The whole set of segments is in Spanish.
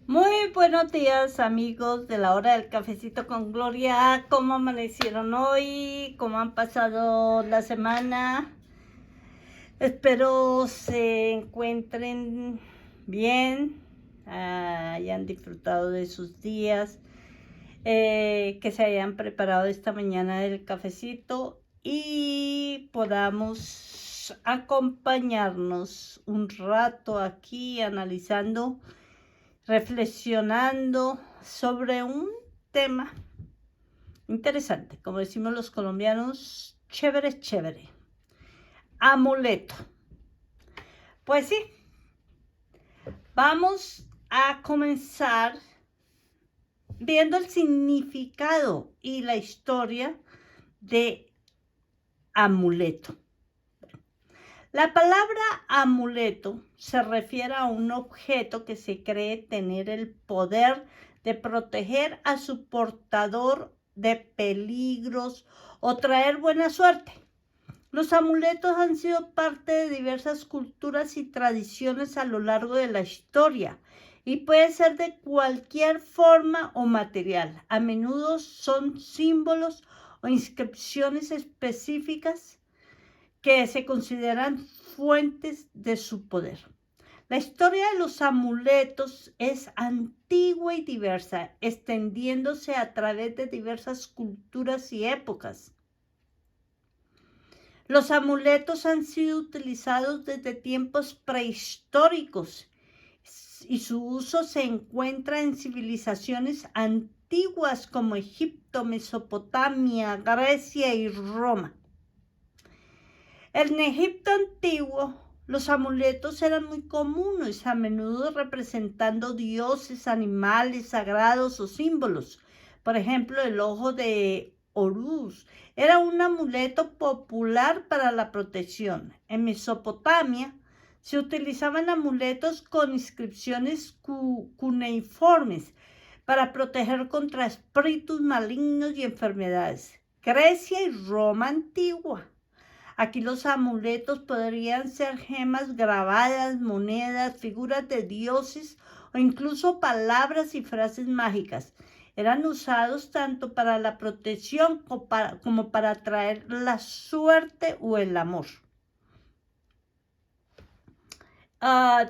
Muy buenos días, amigos de la hora del cafecito con Gloria. ¿Cómo amanecieron hoy? ¿Cómo han pasado la semana? Espero se encuentren bien, hayan disfrutado de sus días, que se hayan preparado esta mañana el cafecito y podamos acompañarnos un rato aquí analizando, reflexionando sobre un tema interesante, como decimos los colombianos, chévere, chévere. Amuleto. Pues sí, vamos a comenzar viendo el significado y la historia de amuleto. La palabra amuleto se refiere a un objeto que se cree tener el poder de proteger a su portador de peligros o traer buena suerte. Los amuletos han sido parte de diversas culturas y tradiciones a lo largo de la historia y puede ser de cualquier forma o material. A menudo son símbolos o inscripciones específicas que se consideran fuentes de su poder. La historia de los amuletos es antigua y diversa, extendiéndose a través de diversas culturas y épocas. Los amuletos han sido utilizados desde tiempos prehistóricos y su uso se encuentra en civilizaciones antiguas como Egipto, Mesopotamia, Grecia y Roma. En Egipto antiguo, los amuletos eran muy comunes, a menudo representando dioses, animales sagrados o símbolos. Por ejemplo, el ojo de Horus era un amuleto popular para la protección. En Mesopotamia se utilizaban amuletos con inscripciones cuneiformes para proteger contra espíritus malignos y enfermedades. Grecia y Roma antigua. Aquí los amuletos podrían ser gemas grabadas, monedas, figuras de dioses o incluso palabras y frases mágicas. Eran usados tanto para la protección como para atraer la suerte o el amor.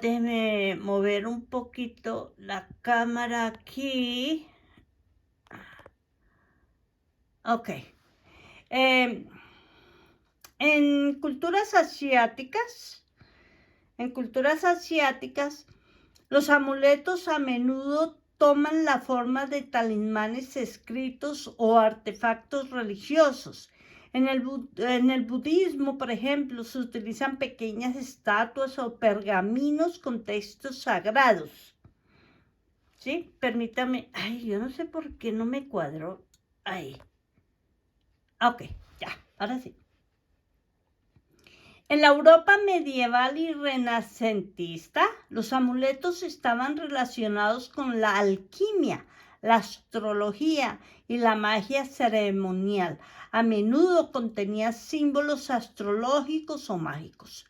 Déjeme mover un poquito la cámara aquí. Ok. En culturas asiáticas, los amuletos a menudo toman la forma de talismanes escritos o artefactos religiosos. En el budismo, por ejemplo, se utilizan pequeñas estatuas o pergaminos con textos sagrados. ¿Sí? Permítame. Ay, yo no sé por qué no me cuadró. Ahí. Ok, ya, ahora sí. En la Europa medieval y renacentista, los amuletos estaban relacionados con la alquimia, la astrología y la magia ceremonial. A menudo contenía símbolos astrológicos o mágicos.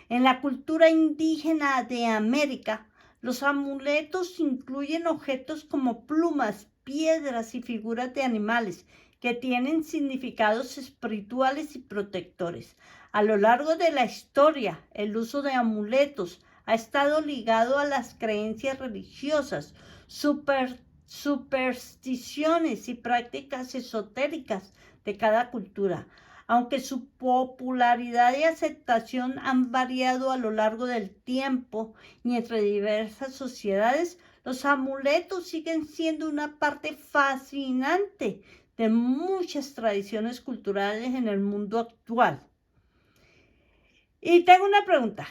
En la cultura indígena de América, los amuletos incluyen objetos como plumas, piedras y figuras de animales que tienen significados espirituales y protectores. A lo largo de la historia, el uso de amuletos ha estado ligado a las creencias religiosas, supersticiones y prácticas esotéricas de cada cultura. Aunque su popularidad y aceptación han variado a lo largo del tiempo y entre diversas sociedades, los amuletos siguen siendo una parte fascinante de muchas tradiciones culturales en el mundo actual. Y tengo una pregunta.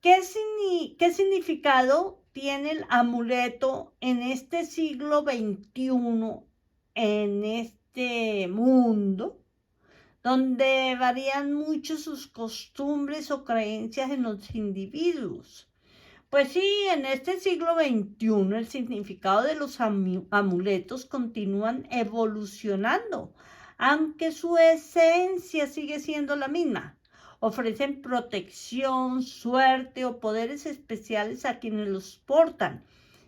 ¿Qué significado tiene el amuleto en este siglo XXI, en este mundo, donde varían mucho sus costumbres o creencias en los individuos? Pues sí, en este siglo XXI el significado de los amuletos continúan evolucionando, aunque su esencia sigue siendo la misma. Ofrecen protección, suerte o poderes especiales a quienes los portan.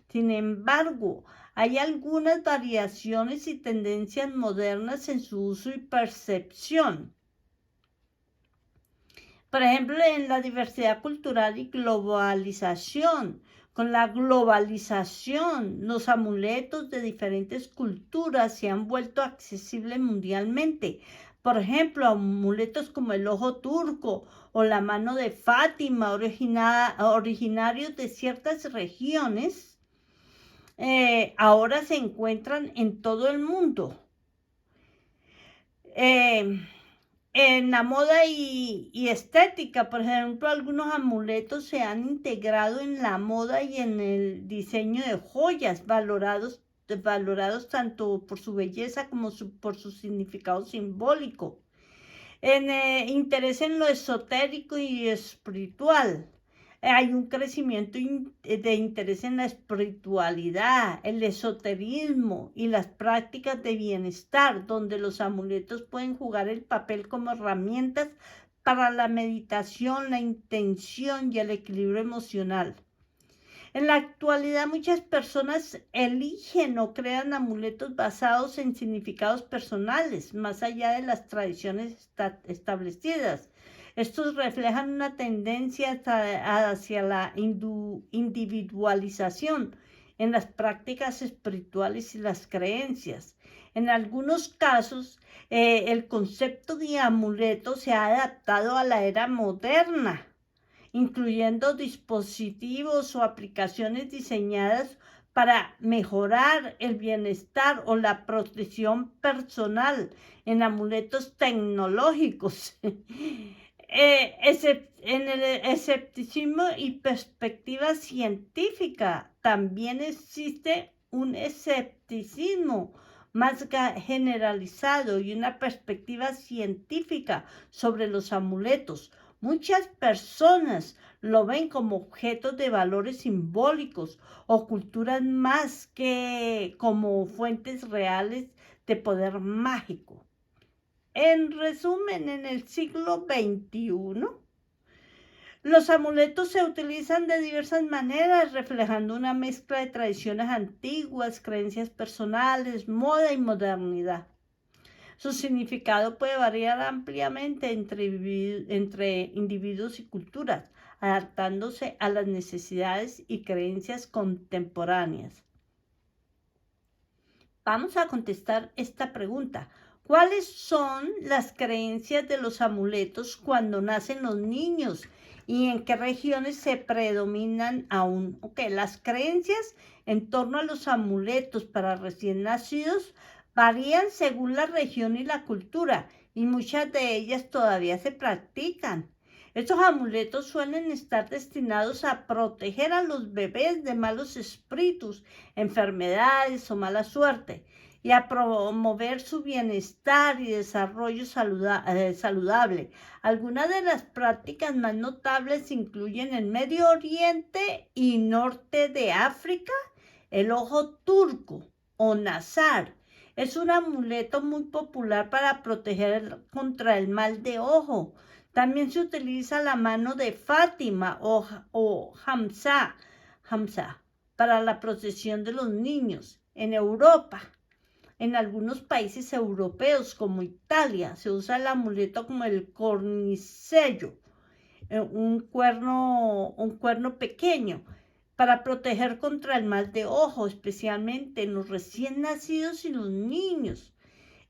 Sin embargo, hay algunas variaciones y tendencias modernas en su uso y percepción. Por ejemplo, en la diversidad cultural y globalización. Con la globalización, los amuletos de diferentes culturas se han vuelto accesibles mundialmente. Por ejemplo, amuletos como el ojo turco o la mano de Fátima, originarios de ciertas regiones, ahora se encuentran en todo el mundo. En la moda y estética, por ejemplo, algunos amuletos se han integrado en la moda y en el diseño de joyas, valorados tanto por su belleza como por su significado simbólico. En interés en lo esotérico y espiritual. Hay un crecimiento de interés en la espiritualidad, el esoterismo y las prácticas de bienestar, donde los amuletos pueden jugar el papel como herramientas para la meditación, la intención y el equilibrio emocional. En la actualidad muchas personas eligen o crean amuletos basados en significados personales, más allá de las tradiciones establecidas. Estos reflejan una tendencia hacia la individualización en las prácticas espirituales y las creencias. En algunos casos, el concepto de amuleto se ha adaptado a la era moderna, incluyendo dispositivos o aplicaciones diseñadas para mejorar el bienestar o la protección personal en amuletos tecnológicos. En el escepticismo y perspectiva científica también existe un escepticismo más generalizado y una perspectiva científica sobre los amuletos. Muchas personas lo ven como objetos de valores simbólicos o culturas más que como fuentes reales de poder mágico. En resumen, en el siglo XXI, los amuletos se utilizan de diversas maneras, reflejando una mezcla de tradiciones antiguas, creencias personales, moda y modernidad. Su significado puede variar ampliamente entre individuos y culturas, adaptándose a las necesidades y creencias contemporáneas. Vamos a contestar esta pregunta. ¿Cuáles son las creencias de los amuletos cuando nacen los niños? ¿Y en qué regiones se predominan aún? Las creencias en torno a los amuletos para recién nacidos varían según la región y la cultura, y muchas de ellas todavía se practican. Estos amuletos suelen estar destinados a proteger a los bebés de malos espíritus, enfermedades o mala suerte, y a promover su bienestar y desarrollo saludable. Algunas de las prácticas más notables incluyen en Medio Oriente y Norte de África, el ojo turco o nazar. Es un amuleto muy popular para proteger contra el mal de ojo. También se utiliza la mano de Fátima o Hamza para la protección de los niños. En Europa, en algunos países europeos como Italia, se usa el amuleto como el cornicello, un cuerno pequeño, para proteger contra el mal de ojo, especialmente en los recién nacidos y los niños.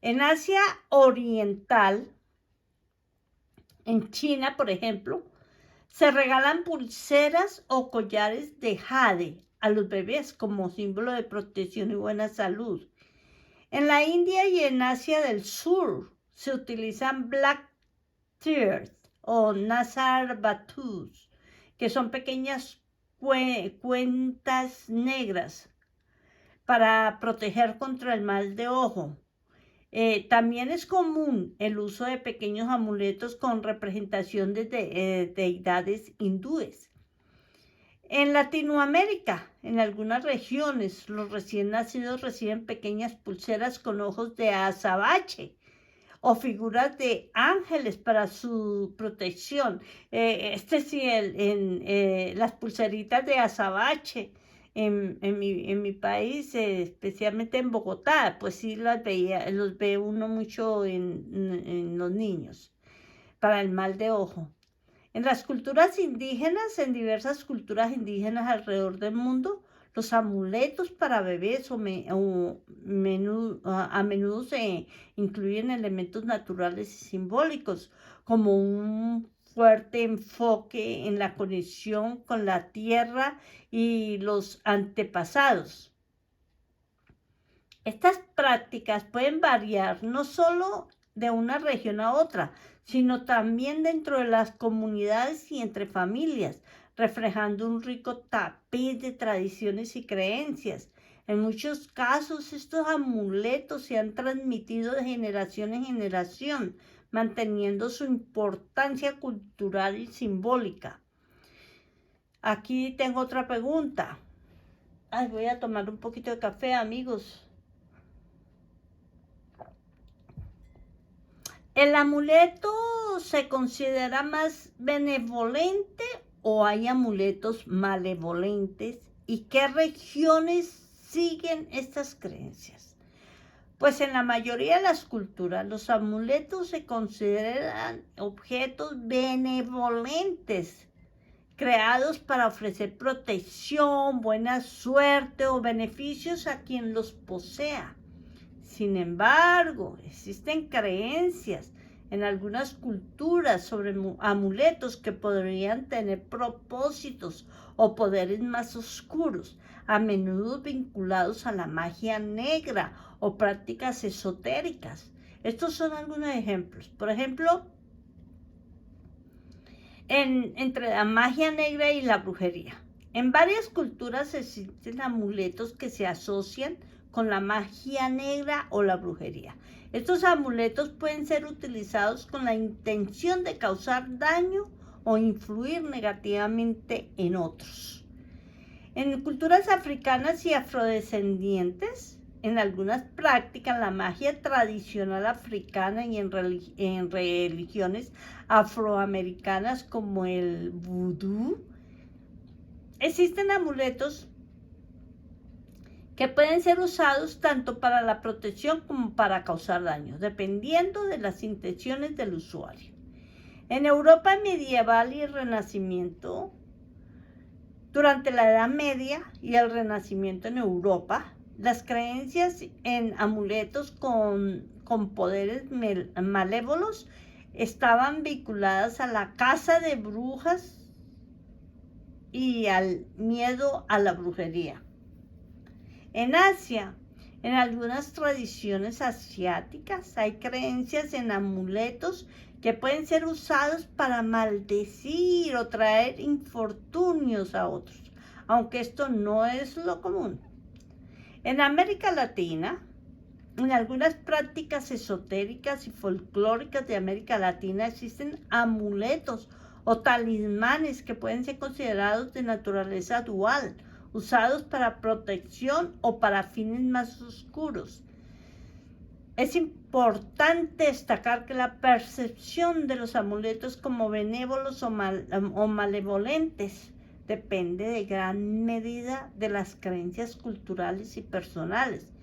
En Asia Oriental, en China, por ejemplo, se regalan pulseras o collares de jade a los bebés como símbolo de protección y buena salud. En la India y en Asia del Sur se utilizan black tears o nazar batus, que son pequeñas cuentas negras para proteger contra el mal de ojo. También es común el uso de pequeños amuletos con representación de deidades hindúes. En Latinoamérica, en algunas regiones, los recién nacidos reciben pequeñas pulseras con ojos de azabache o figuras de ángeles para su protección. Las pulseritas de azabache en mi país, especialmente en Bogotá, pues sí los ve uno mucho en los niños, para el mal de ojo. En las culturas indígenas, en diversas culturas indígenas alrededor del mundo, los amuletos para bebés a menudo se incluyen elementos naturales y simbólicos, como un fuerte enfoque en la conexión con la tierra y los antepasados. Estas prácticas pueden variar no solo de una región a otra, sino también dentro de las comunidades y entre familias, reflejando un rico tapiz de tradiciones y creencias. En muchos casos, estos amuletos se han transmitido de generación en generación, manteniendo su importancia cultural y simbólica. Aquí tengo otra pregunta. Ay, voy a tomar un poquito de café, amigos. ¿El amuleto se considera más benevolente o hay amuletos malevolentes? ¿Y qué regiones siguen estas creencias? Pues en la mayoría de las culturas los amuletos se consideran objetos benevolentes, creados para ofrecer protección, buena suerte o beneficios a quien los posea. Sin embargo, existen creencias en algunas culturas sobre amuletos que podrían tener propósitos o poderes más oscuros, a menudo vinculados a la magia negra o prácticas esotéricas. Estos son algunos ejemplos. Por ejemplo, entre la magia negra y la brujería. En varias culturas existen amuletos que se asocian con la magia negra o la brujería. Estos amuletos pueden ser utilizados con la intención de causar daño o influir negativamente en otros. En culturas africanas y afrodescendientes, en algunas prácticas, la magia tradicional africana y en religiones afroamericanas como el vudú, existen amuletos que pueden ser usados tanto para la protección como para causar daño, dependiendo de las intenciones del usuario. En Europa medieval y el Renacimiento, durante la Edad Media y el Renacimiento en Europa, las creencias en amuletos con poderes malévolos estaban vinculadas a la caza de brujas y al miedo a la brujería. En Asia, en algunas tradiciones asiáticas, hay creencias en amuletos que pueden ser usados para maldecir o traer infortunios a otros, aunque esto no es lo común. En América Latina, en algunas prácticas esotéricas y folclóricas de América Latina existen amuletos o talismanes que pueden ser considerados de naturaleza dual, usados para protección o para fines más oscuros. Es importante destacar que la percepción de los amuletos como benévolos o malevolentes depende de gran medida de las creencias culturales y personales.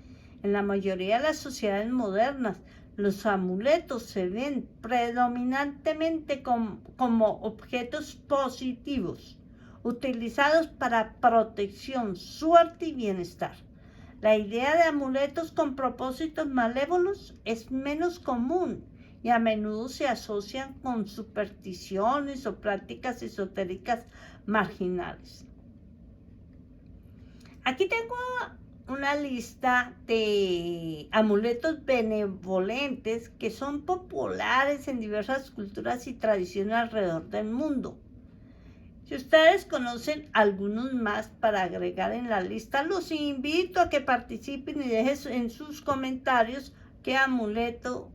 En la mayoría de las sociedades modernas, los amuletos se ven predominantemente como objetos positivos, utilizados para protección, suerte y bienestar. La idea de amuletos con propósitos malévolos es menos común y a menudo se asocian con supersticiones o prácticas esotéricas marginales. Aquí tengo una lista de amuletos benevolentes que son populares en diversas culturas y tradiciones alrededor del mundo. Si ustedes conocen algunos más para agregar en la lista, los invito a que participen y dejen en sus comentarios qué amuleto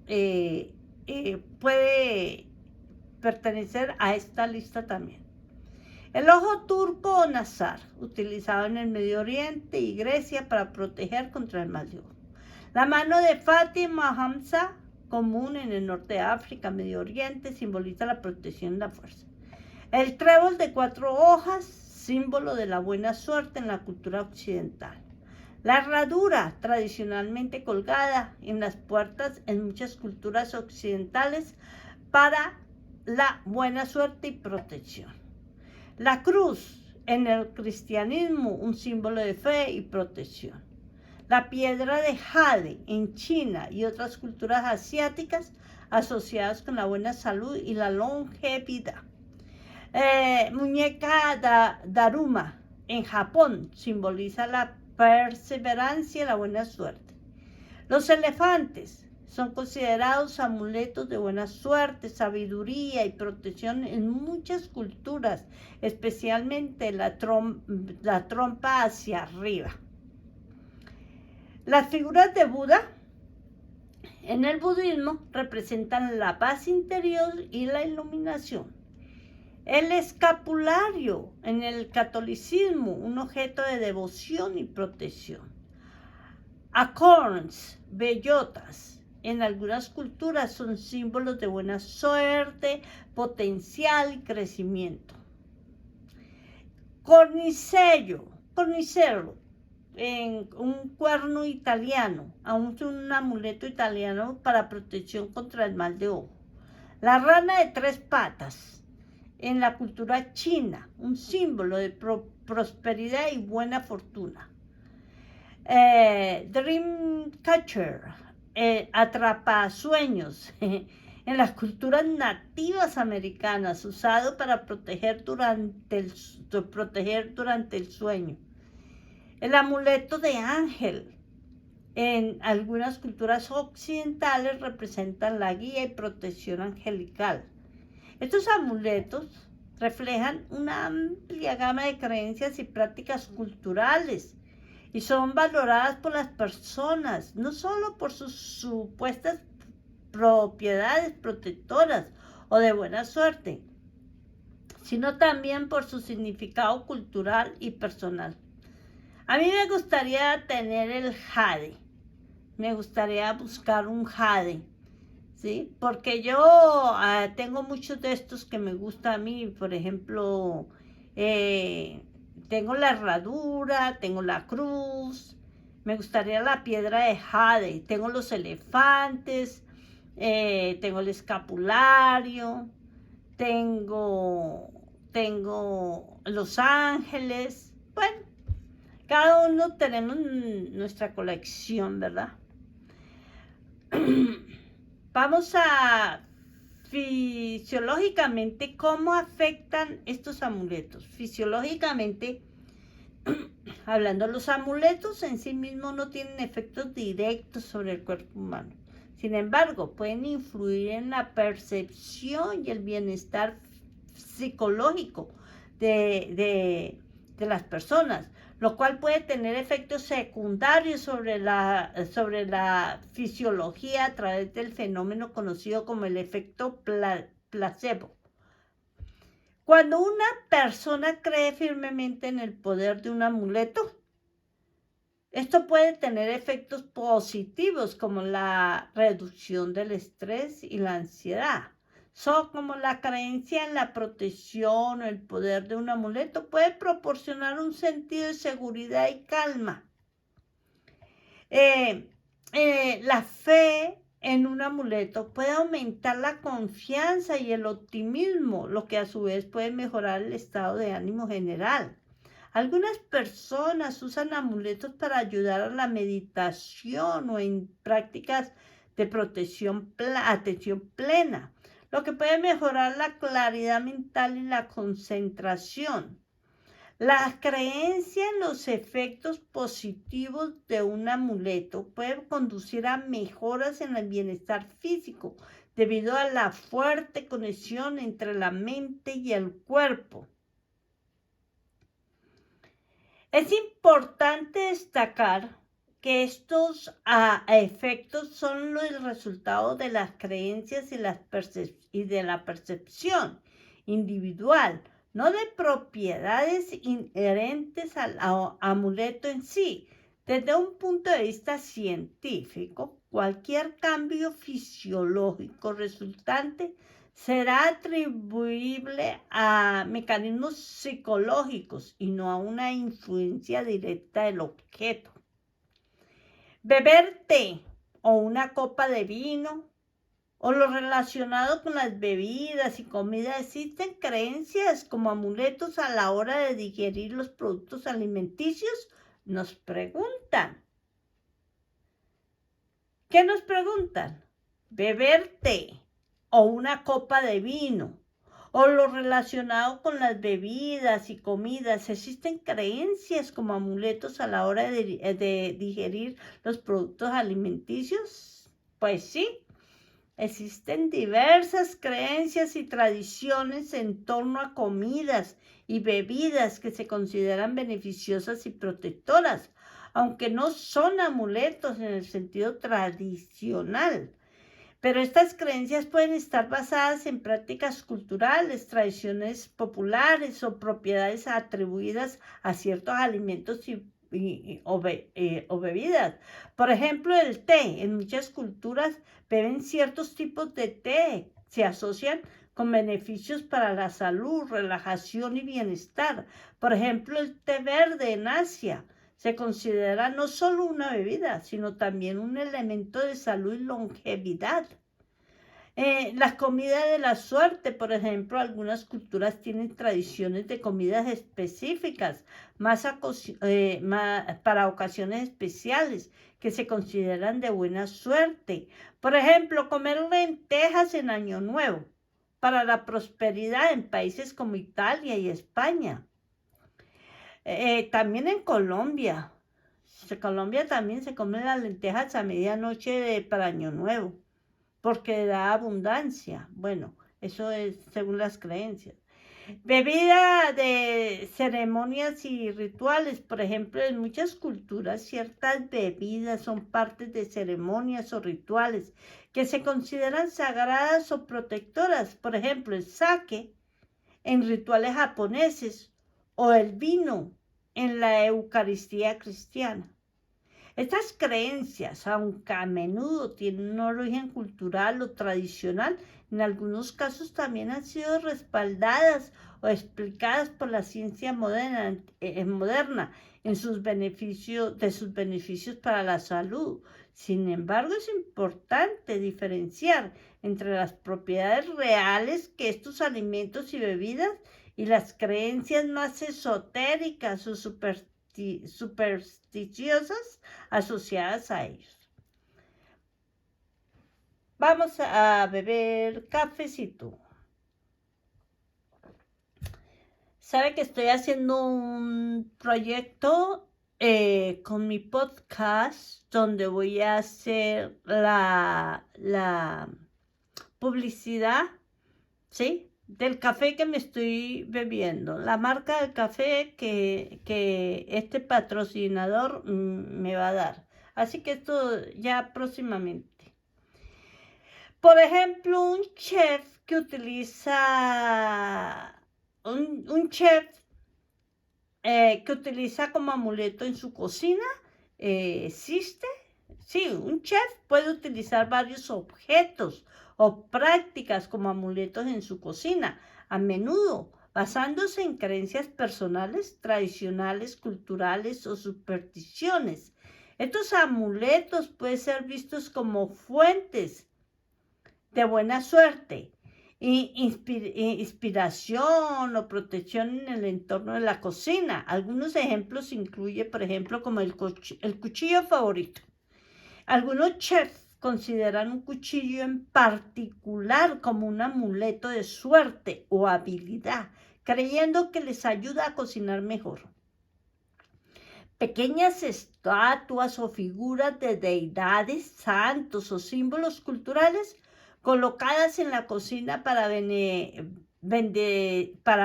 puede pertenecer a esta lista también. El ojo turco o nazar, utilizado en el Medio Oriente y Grecia para proteger contra el mal de ojo. La mano de Fátima Hamza, común en el norte de África, Medio Oriente, simboliza la protección y la fuerza. El trébol de 4 hojas símbolo de la buena suerte en la cultura occidental. La herradura, tradicionalmente colgada en las puertas en muchas culturas occidentales para la buena suerte y protección. La cruz, en el cristianismo, un símbolo de fe y protección. La piedra de jade en China y otras culturas asiáticas asociadas con la buena salud y la longevidad. Muñeca Daruma en Japón simboliza la perseverancia y la buena suerte. Los elefantes son considerados amuletos de buena suerte, sabiduría y protección en muchas culturas, especialmente la trompa hacia arriba. Las figuras de Buda en el budismo representan la paz interior y la iluminación. El escapulario en el catolicismo, un objeto de devoción y protección. Acorns, bellotas, en algunas culturas son símbolos de buena suerte, potencial y crecimiento. Cornicelo, en un cuerno italiano, aún un amuleto italiano para protección contra el mal de ojo. La rana de 3 patas, en la cultura china, un símbolo de prosperidad y buena fortuna. Dreamcatcher, atrapasueños, en las culturas nativas americanas, usado para proteger durante el sueño. El amuleto de ángel, en algunas culturas occidentales, representan la guía y protección angelical. Estos amuletos reflejan una amplia gama de creencias y prácticas culturales y son valoradas por las personas, no solo por sus supuestas propiedades protectoras o de buena suerte, sino también por su significado cultural y personal. A mí me gustaría tener el jade, me gustaría buscar un jade, ¿sí? Porque yo tengo muchos de estos que me gustan a mí, por ejemplo, tengo la herradura, tengo la cruz, me gustaría la piedra de jade, tengo los elefantes, tengo el escapulario, tengo los ángeles, bueno. Cada uno tenemos nuestra colección, ¿verdad? Vamos a fisiológicamente cómo afectan estos amuletos. Fisiológicamente, hablando, los amuletos en sí mismos no tienen efectos directos sobre el cuerpo humano. Sin embargo, pueden influir en la percepción y el bienestar psicológico de las personas, lo cual puede tener efectos secundarios sobre la fisiología a través del fenómeno conocido como el efecto placebo. Cuando una persona cree firmemente en el poder de un amuleto, esto puede tener efectos positivos como la reducción del estrés y la ansiedad. Como la creencia en la protección o el poder de un amuleto puede proporcionar un sentido de seguridad y calma. La fe en un amuleto puede aumentar la confianza y el optimismo, lo que a su vez puede mejorar el estado de ánimo general. Algunas personas usan amuletos para ayudar a la meditación o en prácticas de atención plena, lo que puede mejorar la claridad mental y la concentración. La creencia en los efectos positivos de un amuleto puede conducir a mejoras en el bienestar físico debido a la fuerte conexión entre la mente y el cuerpo. Es importante destacar que estos efectos son el resultado de las creencias y de la percepción individual, no de propiedades inherentes al amuleto en sí. Desde un punto de vista científico, cualquier cambio fisiológico resultante será atribuible a mecanismos psicológicos y no a una influencia directa del objeto. Beber té o una copa de vino o lo relacionado con las bebidas y comida, existen creencias como amuletos a la hora de digerir los productos alimenticios. Nos preguntan. ¿Qué nos preguntan? Beber té o una copa de vino o lo relacionado con las bebidas y comidas. ¿Existen creencias como amuletos a la hora de digerir los productos alimenticios? Pues sí. Existen diversas creencias y tradiciones en torno a comidas y bebidas que se consideran beneficiosas y protectoras, aunque no son amuletos en el sentido tradicional. Pero estas creencias pueden estar basadas en prácticas culturales, tradiciones populares o propiedades atribuidas a ciertos alimentos o bebidas. Por ejemplo, el té. En muchas culturas beben ciertos tipos de té. Se asocian con beneficios para la salud, relajación y bienestar. Por ejemplo, el té verde en Asia se considera no solo una bebida, sino también un elemento de salud y longevidad. Las comidas de la suerte, por ejemplo, algunas culturas tienen tradiciones de comidas específicas para ocasiones especiales que se consideran de buena suerte. Por ejemplo, comer lentejas en Año Nuevo para la prosperidad en países como Italia y España. También en Colombia. En Colombia también se comen las lentejas a medianoche para Año Nuevo, porque da abundancia. Bueno, eso es según las creencias. Bebida de ceremonias y rituales. Por ejemplo, en muchas culturas ciertas bebidas son partes de ceremonias o rituales que se consideran sagradas o protectoras. Por ejemplo, el sake en rituales japoneses o el vino en la Eucaristía cristiana. Estas creencias, aunque a menudo tienen un origen cultural o tradicional, en algunos casos también han sido respaldadas o explicadas por la ciencia moderna en sus beneficios para la salud. Sin embargo, es importante diferenciar entre las propiedades reales que estos alimentos y bebidas y las creencias más esotéricas o supersticiosas asociadas a ellos. Vamos a beber cafecito. Sabe que estoy haciendo un proyecto con mi podcast donde voy a hacer la publicidad, ¿sí?, del café que me estoy bebiendo, la marca del café que este patrocinador me va a dar. Así que esto ya próximamente. Por ejemplo, un chef que utiliza, un chef que utiliza como amuleto en su cocina, ¿existe? Sí, un chef puede utilizar varios objetos o prácticas como amuletos en su cocina, a menudo basándose en creencias personales, tradicionales, culturales o supersticiones. Estos amuletos pueden ser vistos como fuentes de buena suerte, inspiración o protección en el entorno de la cocina. Algunos ejemplos incluyen, por ejemplo, como el cuchillo favorito. Algunos chefs consideran un cuchillo en particular como un amuleto de suerte o habilidad, creyendo que les ayuda a cocinar mejor. Pequeñas estatuas o figuras de deidades, santos o símbolos culturales colocadas en la cocina para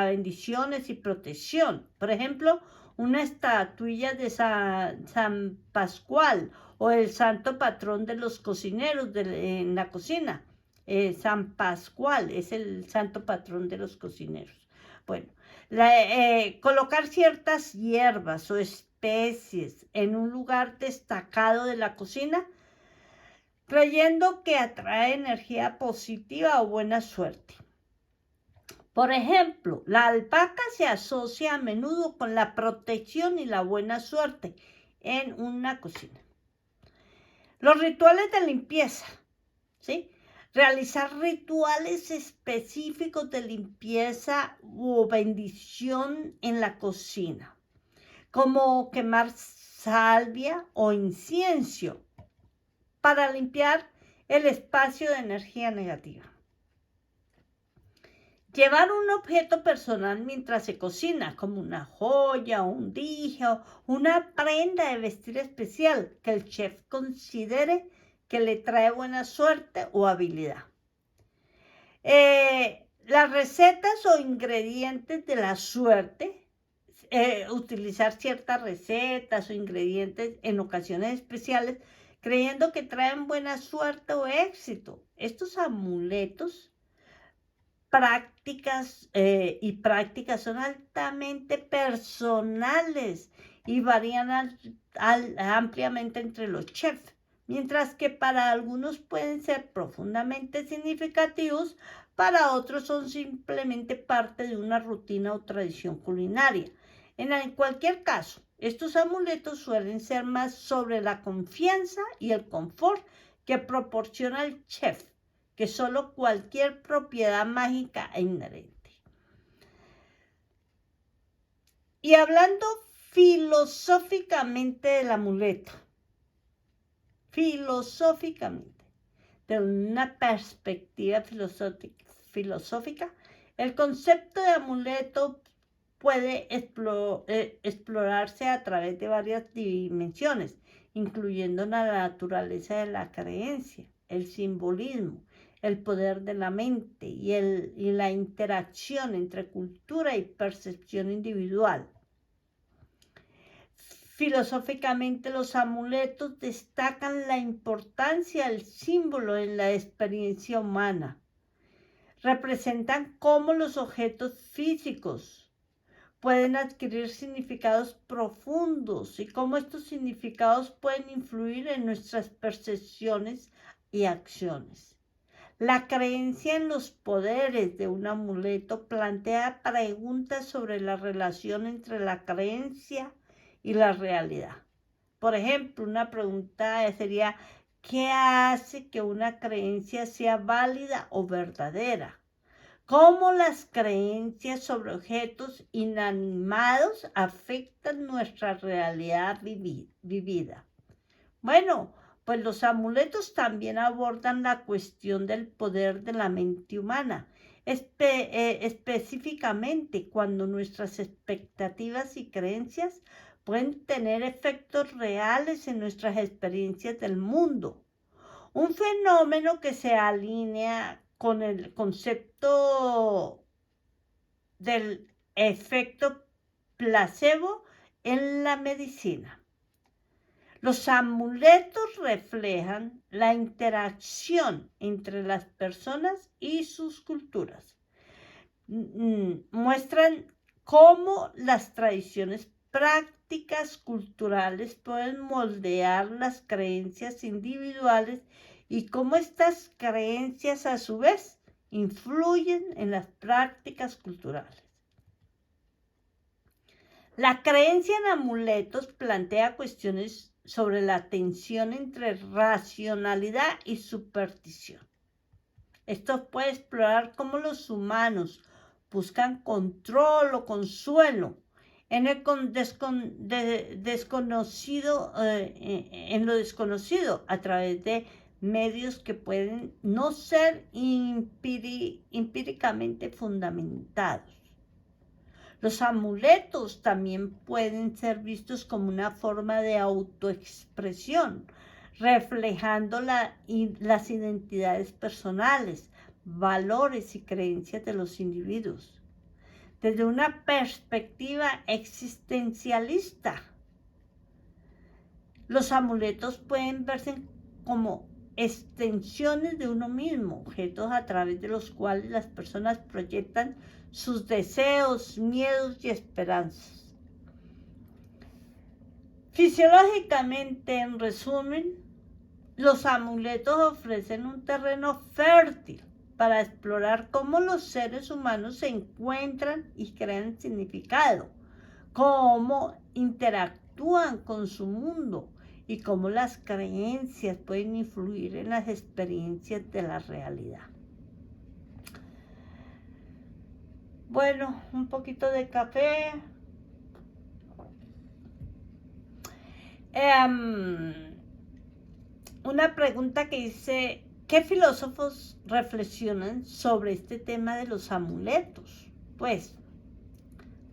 bendiciones y protección. Por ejemplo, una estatuilla de San Pascual o el santo patrón de los cocineros en la cocina. San Pascual es el santo patrón de los cocineros. Bueno, colocar ciertas hierbas o especies en un lugar destacado de la cocina creyendo que atrae energía positiva o buena suerte. Por ejemplo, la alpaca se asocia a menudo con la protección y la buena suerte en una cocina. Los rituales de limpieza, ¿sí? Realizar rituales específicos de limpieza o bendición en la cocina, como quemar salvia o incienso para limpiar el espacio de energía negativa. Llevar un objeto personal mientras se cocina, como una joya, un dije o una prenda de vestir especial que el chef considere que le trae buena suerte o habilidad. Las recetas o ingredientes de la suerte, utilizar ciertas recetas o ingredientes en ocasiones especiales, creyendo que traen buena suerte o éxito. Estos amuletos prácticas son altamente personales y varían ampliamente entre los chefs, mientras que para algunos pueden ser profundamente significativos, para otros son simplemente parte de una rutina o tradición culinaria. En cualquier caso, estos amuletos suelen ser más sobre la confianza y el confort que proporciona el chef que solo cualquier propiedad mágica e inherente. Y hablando filosóficamente del amuleto, de una perspectiva filosófica, el concepto de amuleto puede explorarse a través de varias dimensiones, incluyendo la naturaleza de la creencia, el simbolismo, el poder de la mente y la interacción entre cultura y percepción individual. Filosóficamente, los amuletos destacan la importancia del símbolo en la experiencia humana. Representan cómo los objetos físicos pueden adquirir significados profundos y cómo estos significados pueden influir en nuestras percepciones y acciones. La creencia en los poderes de un amuleto plantea preguntas sobre la relación entre la creencia y la realidad. Por ejemplo, una pregunta sería, ¿qué hace que una creencia sea válida o verdadera? ¿Cómo las creencias sobre objetos inanimados afectan nuestra realidad vivida? Bueno, pues los amuletos también abordan la cuestión del poder de la mente humana, específicamente cuando nuestras expectativas y creencias pueden tener efectos reales en nuestras experiencias del mundo. Un fenómeno que se alinea con el concepto del efecto placebo en la medicina. Los amuletos reflejan la interacción entre las personas y sus culturas. Muestran cómo las tradiciones prácticas culturales pueden moldear las creencias individuales y cómo estas creencias a su vez influyen en las prácticas culturales. La creencia en amuletos plantea cuestiones sobre la tensión entre racionalidad y superstición. Esto puede explorar cómo los humanos buscan control o consuelo en lo desconocido a través de medios que pueden no ser empíricamente fundamentados. Los amuletos también pueden ser vistos como una forma de autoexpresión, reflejando las identidades personales, valores y creencias de los individuos. Desde una perspectiva existencialista, los amuletos pueden verse como extensiones de uno mismo, objetos a través de los cuales las personas proyectan sus deseos, miedos y esperanzas. Fisiológicamente, en resumen, Los amuletos ofrecen un terreno fértil para explorar cómo los seres humanos se encuentran y crean significado, cómo interactúan con su mundo y cómo las creencias pueden influir en las experiencias de la realidad. Bueno, un poquito de café. Una pregunta que dice, ¿qué filósofos reflexionan sobre este tema de los amuletos? Pues,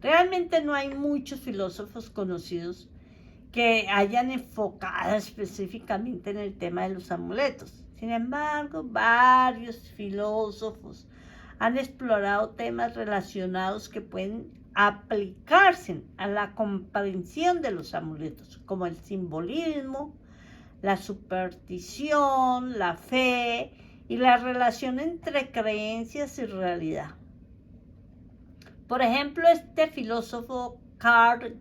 realmente no hay muchos filósofos conocidos que hayan enfocado específicamente en el tema de los amuletos. Sin embargo, varios filósofos han explorado temas relacionados que pueden aplicarse a la comprensión de los amuletos, como el simbolismo, la superstición, la fe y la relación entre creencias y realidad. Por ejemplo, este filósofo Carl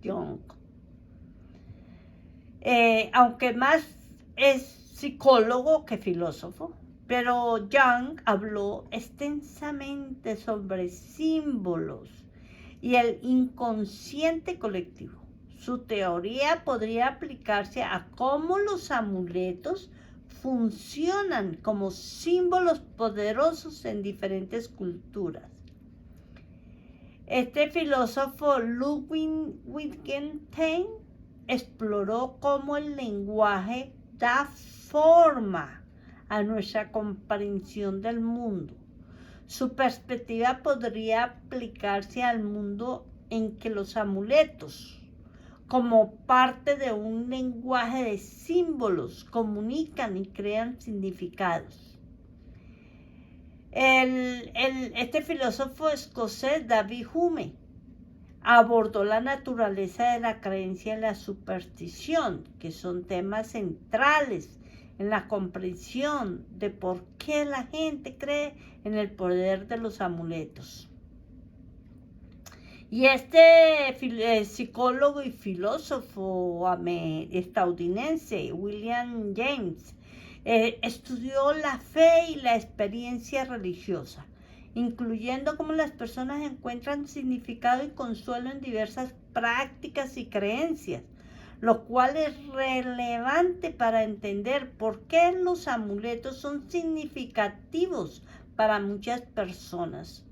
Jung, aunque más es psicólogo que filósofo, pero Jung habló extensamente sobre símbolos y el inconsciente colectivo. Su teoría podría aplicarse a cómo los amuletos funcionan como símbolos poderosos en diferentes culturas. Este filósofo Ludwig Wittgenstein exploró cómo el lenguaje da forma a nuestra comprensión del mundo. Su perspectiva podría aplicarse al mundo en que los amuletos, como parte de un lenguaje de símbolos, comunican y crean significados. Este filósofo escocés, David Hume, abordó la naturaleza de la creencia y la superstición, que son temas centrales en la comprensión de por qué la gente cree en el poder de los amuletos. Y este psicólogo y filósofo estadounidense, William James, estudió la fe y la experiencia religiosa, incluyendo cómo las personas encuentran significado y consuelo en diversas prácticas y creencias, lo cual es relevante para entender por qué los amuletos son significativos para muchas personas.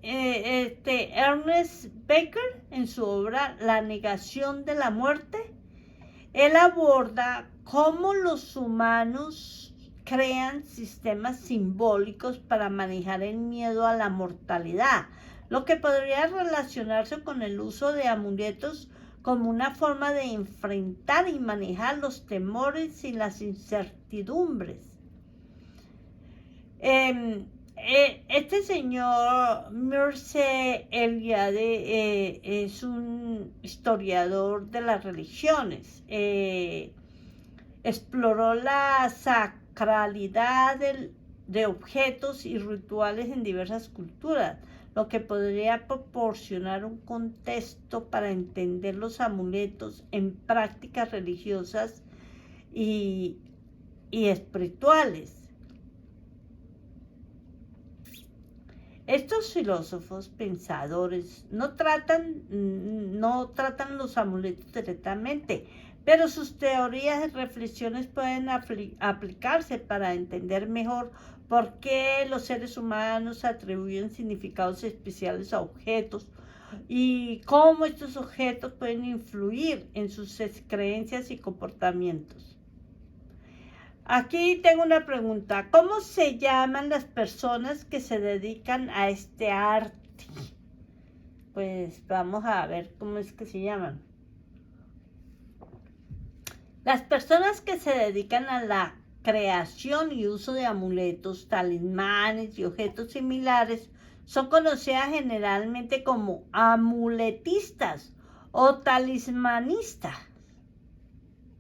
Ernest Becker, en su obra La negación de la muerte, él aborda cómo los humanos crean sistemas simbólicos para manejar el miedo a la mortalidad, lo que podría relacionarse con el uso de amuletos como una forma de enfrentar y manejar los temores y las incertidumbres. Este señor Mircea Eliade es un historiador de las religiones. Exploró la sacralidad de objetos y rituales en diversas culturas, lo que podría proporcionar un contexto para entender los amuletos en prácticas religiosas y espirituales. Estos filósofos pensadores no tratan los amuletos directamente, pero sus teorías y reflexiones pueden aplicarse para entender mejor por qué los seres humanos atribuyen significados especiales a objetos y cómo estos objetos pueden influir en sus creencias y comportamientos. Aquí tengo una pregunta. ¿Cómo se llaman las personas que se dedican a este arte? Pues vamos a ver cómo es que se llaman. Las personas que se dedican a la creación y uso de amuletos, talismanes y objetos similares son conocidas generalmente como amuletistas o talismanistas.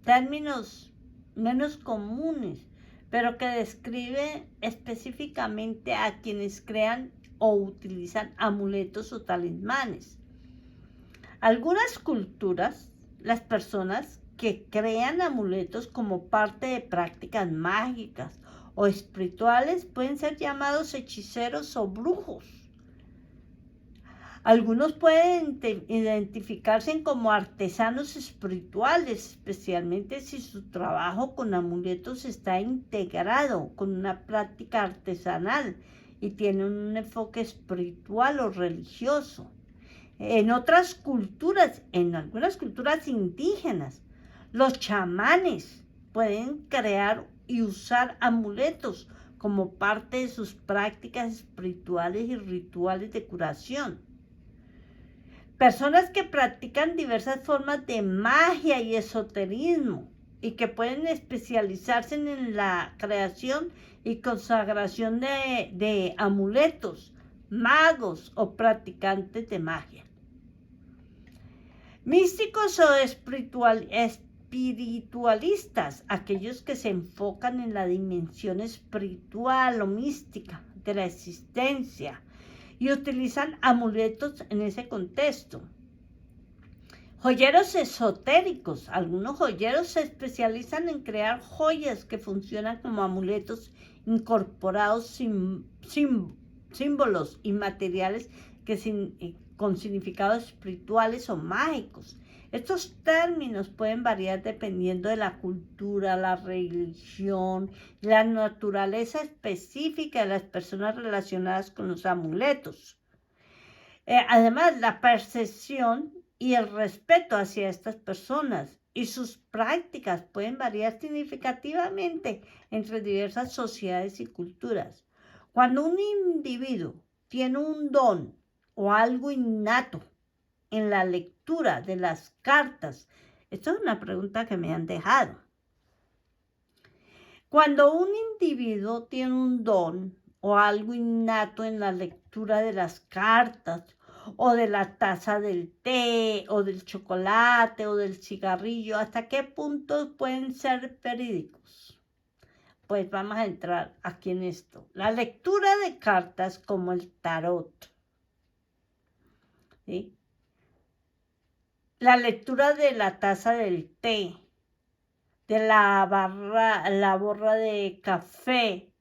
Términos menos comunes, pero que describe específicamente a quienes crean o utilizan amuletos o talismanes. Algunas culturas, las personas que crean amuletos como parte de prácticas mágicas o espirituales pueden ser llamados hechiceros o brujos. Algunos pueden identificarse como artesanos espirituales, especialmente si su trabajo con amuletos está integrado con una práctica artesanal y tiene un enfoque espiritual o religioso. En otras culturas, en algunas culturas indígenas, los chamanes pueden crear y usar amuletos como parte de sus prácticas espirituales y rituales de curación. Personas que practican diversas formas de magia y esoterismo y que pueden especializarse en la creación y consagración de amuletos, magos o practicantes de magia. Místicos o espiritualistas, aquellos que se enfocan en la dimensión espiritual o mística de la existencia y utilizan amuletos en ese contexto. Joyeros esotéricos. Algunos joyeros se especializan en crear joyas que funcionan como amuletos incorporados símbolos y materiales con significados espirituales o mágicos. Estos términos pueden variar dependiendo de la cultura, la religión, la naturaleza específica de las personas relacionadas con los amuletos. Además, la percepción y el respeto hacia estas personas y sus prácticas pueden variar significativamente entre diversas sociedades y culturas. Cuando un individuo tiene un don o algo innato en la lectura de las cartas, esto es una pregunta que me han dejado. Cuando un individuo tiene un don o algo innato en la lectura de las cartas o de la taza del té o del chocolate o del cigarrillo, ¿hasta qué punto pueden ser verídicos? Pues vamos a entrar aquí en esto. La lectura de cartas como el tarot, ¿sí? La lectura de la taza del té, de la borra de café,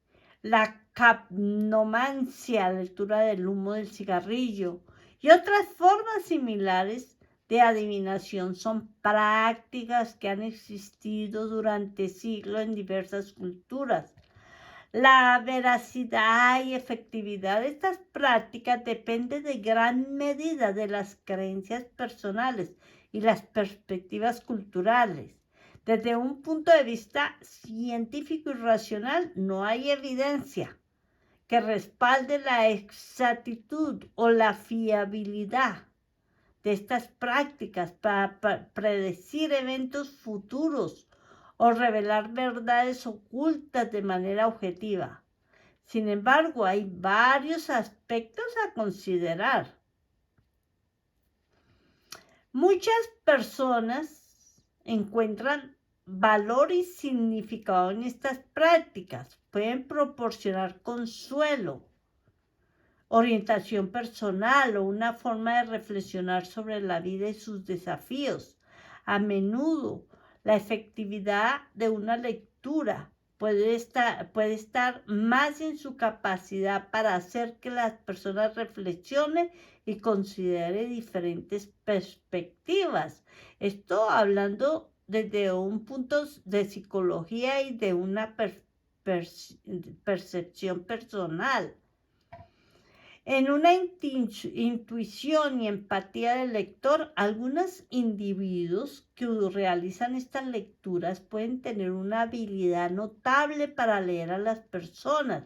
la capnomancia, lectura del humo del cigarrillo y otras formas similares de adivinación son prácticas que han existido durante siglos en diversas culturas. La veracidad y efectividad de estas prácticas depende de gran medida de las creencias personales y las perspectivas culturales. Desde un punto de vista científico y racional, no hay evidencia que respalde la exactitud o la fiabilidad de estas prácticas para predecir eventos futuros o revelar verdades ocultas de manera objetiva. Sin embargo, hay varios aspectos a considerar. Muchas personas encuentran valor y significado en estas prácticas. Pueden proporcionar consuelo, orientación personal o una forma de reflexionar sobre la vida y sus desafíos. A menudo, la efectividad de una lectura puede estar más en su capacidad para hacer que las personas reflexionen y consideren diferentes perspectivas. Esto hablando desde un punto de psicología y de una percepción personal. En una intuición y empatía del lector, algunos individuos que realizan estas lecturas pueden tener una habilidad notable para leer a las personas,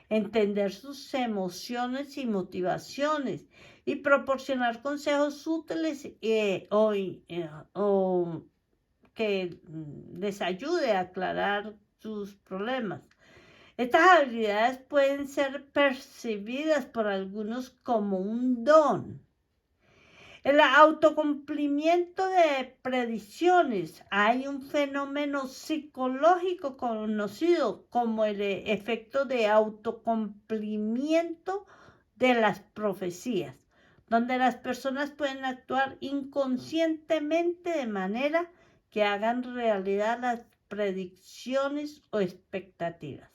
entender sus emociones y motivaciones y proporcionar consejos útiles o que les ayude a aclarar sus problemas. Estas habilidades pueden ser percibidas por algunos como un don. En el autocumplimiento de predicciones hay un fenómeno psicológico conocido como el efecto de autocumplimiento de las profecías, donde las personas pueden actuar inconscientemente de manera que hagan realidad las predicciones o expectativas.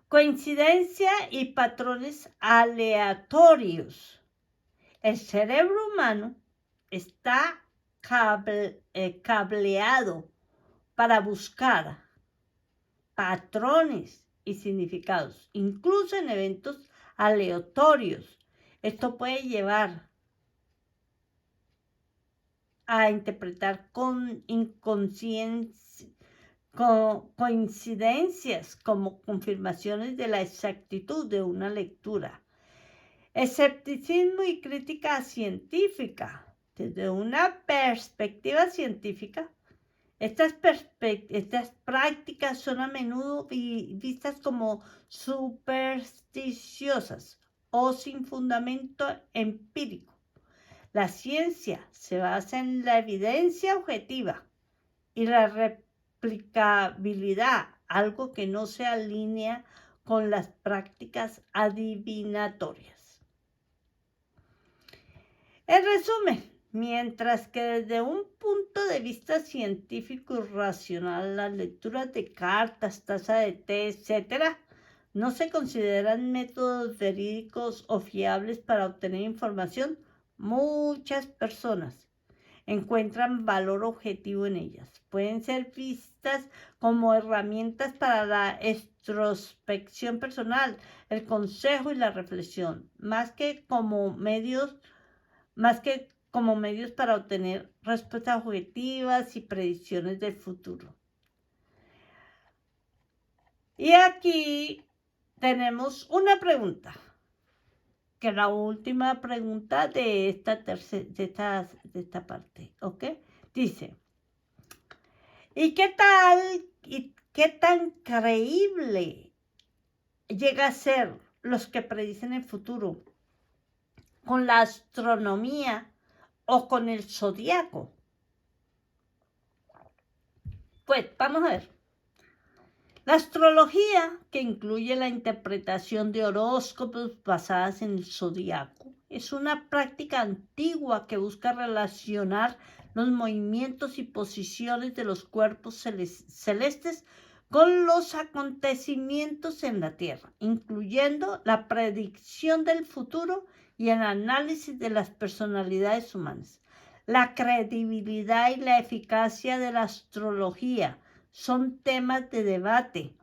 Coincidencia y patrones aleatorios. El cerebro humano está cableado para buscar patrones y significados, incluso en eventos aleatorios. Esto puede llevar a interpretar con coincidencias como confirmaciones de la exactitud de una lectura. Escepticismo y crítica científica. Desde una perspectiva científica, estas prácticas son a menudo vistas como supersticiosas o sin fundamento empírico. La ciencia se basa en la evidencia objetiva y la replicabilidad, algo que no se alinea con las prácticas adivinatorias. En resumen, mientras que desde un punto de vista científico y racional, las lecturas de cartas, taza de té, etc., no se consideran métodos verídicos o fiables para obtener información, muchas personas encuentran valor objetivo en ellas. Pueden ser vistas como herramientas para la introspección personal, el consejo y la reflexión, más que como medios para obtener respuestas objetivas y predicciones del futuro. Y aquí tenemos una pregunta, que es la última pregunta de esta parte, ¿ok? Dice, ¿y qué tan creíble llega a ser los que predicen el futuro con la astronomía o con el zodiaco? Pues vamos a ver. La astrología, que incluye la interpretación de horóscopos basadas en el zodiaco, es una práctica antigua que busca relacionar los movimientos y posiciones de los cuerpos celestes con los acontecimientos en la Tierra, incluyendo la predicción del futuro y el análisis de las personalidades humanas. La credibilidad y la eficacia de la astrología son temas de debate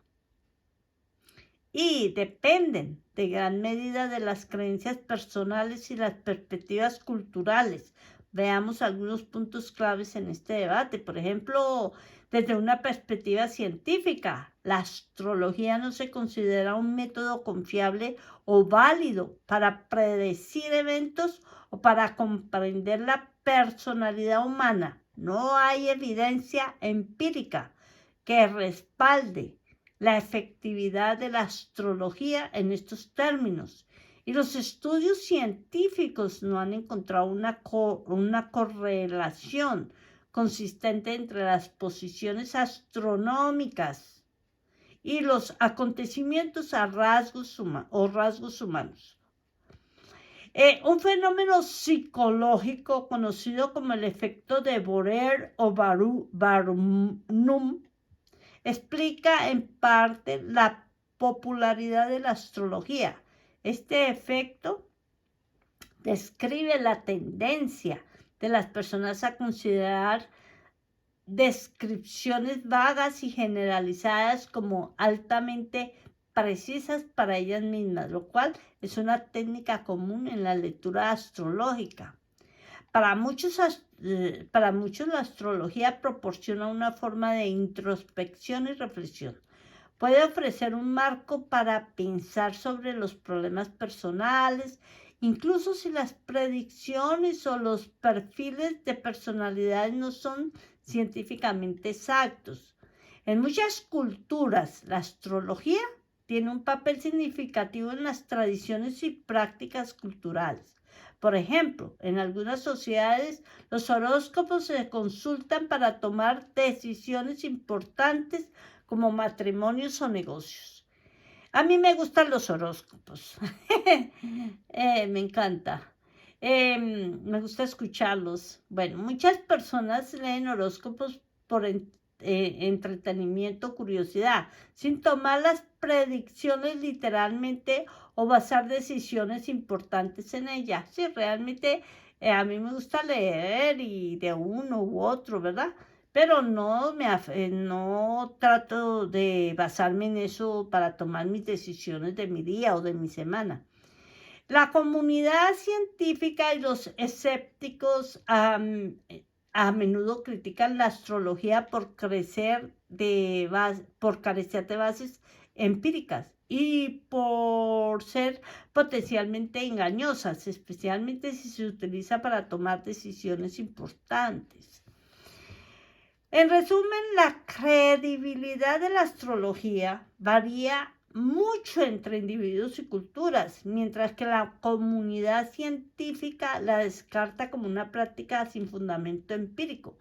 y dependen de gran medida de las creencias personales y las perspectivas culturales. Veamos algunos puntos claves en este debate. Por ejemplo, desde una perspectiva científica, la astrología no se considera un método confiable o válido para predecir eventos o para comprender la personalidad humana. No hay evidencia empírica que respalde la efectividad de la astrología en estos términos. Y los estudios científicos no han encontrado una correlación consistente entre las posiciones astronómicas y los acontecimientos o rasgos humanos. Un fenómeno psicológico conocido como el efecto de Borer o Barnum explica en parte la popularidad de la astrología. Este efecto describe la tendencia de las personas a considerar descripciones vagas y generalizadas como altamente precisas para ellas mismas, lo cual es una técnica común en la lectura astrológica. Para muchos la astrología proporciona una forma de introspección y reflexión. Puede ofrecer un marco para pensar sobre los problemas personales, incluso si las predicciones o los perfiles de personalidades no son científicamente exactos. En muchas culturas, la astrología tiene un papel significativo en las tradiciones y prácticas culturales. Por ejemplo, en algunas sociedades los horóscopos se consultan para tomar decisiones importantes como matrimonios o negocios. A mí me gustan los horóscopos, me encanta. Me gusta escucharlos. Bueno, muchas personas leen horóscopos por entretenimiento, curiosidad, sin tomar las predicciones literalmente o basar decisiones importantes en ellas. Sí, realmente a mí me gusta leer y de uno u otro, ¿verdad? Pero no trato de basarme en eso para tomar mis decisiones de mi día o de mi semana. La comunidad científica y los escépticos a menudo critican la astrología por carecer de bases empíricas y por ser potencialmente engañosas, especialmente si se utiliza para tomar decisiones importantes. En resumen, la credibilidad de la astrología varía mucho entre individuos y culturas, mientras que la comunidad científica la descarta como una práctica sin fundamento empírico.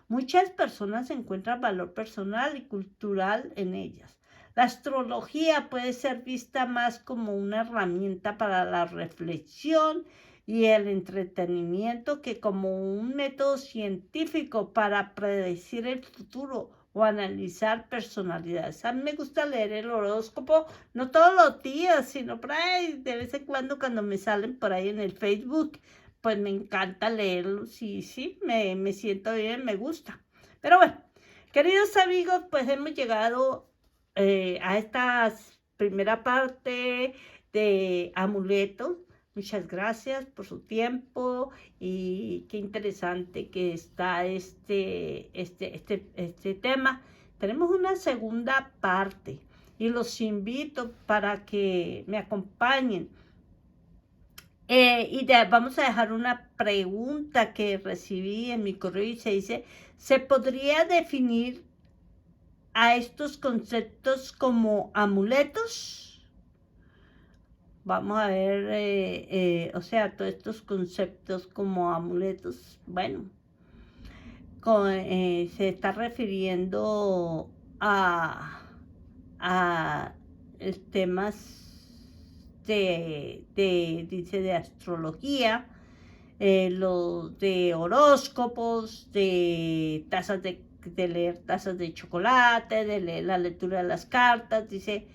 Muchas personas encuentran valor personal y cultural en ellas. La astrología puede ser vista más como una herramienta para la reflexión y el entretenimiento que como un método científico para predecir el futuro o analizar personalidades. A mí me gusta leer el horóscopo, no todos los días, sino por ahí, de vez en cuando me salen por ahí en el Facebook, pues me encanta leerlo, sí, me siento bien, me gusta. Pero bueno, queridos amigos, pues hemos llegado a esta primera parte de amuletos. Muchas gracias por su tiempo y qué interesante que está este tema. Tenemos una segunda parte y los invito para que me acompañen. Vamos a dejar una pregunta que recibí en mi correo y se dice, ¿se podría definir a estos conceptos como amuletos? Vamos a ver, o sea, todos estos conceptos como amuletos, bueno, se está refiriendo a temas dice, de astrología, los de horóscopos, de tazas de leer tazas de chocolate, de leer la lectura de las cartas, dice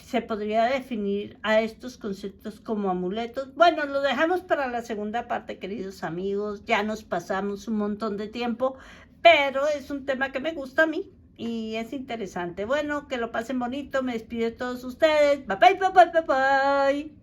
se podría definir a estos conceptos como amuletos. Bueno, lo dejamos para la segunda parte, queridos amigos. Ya nos pasamos un montón de tiempo, pero es un tema que me gusta a mí y es interesante. Bueno, que lo pasen bonito. Me despido de todos ustedes. Bye, bye, bye, bye, bye.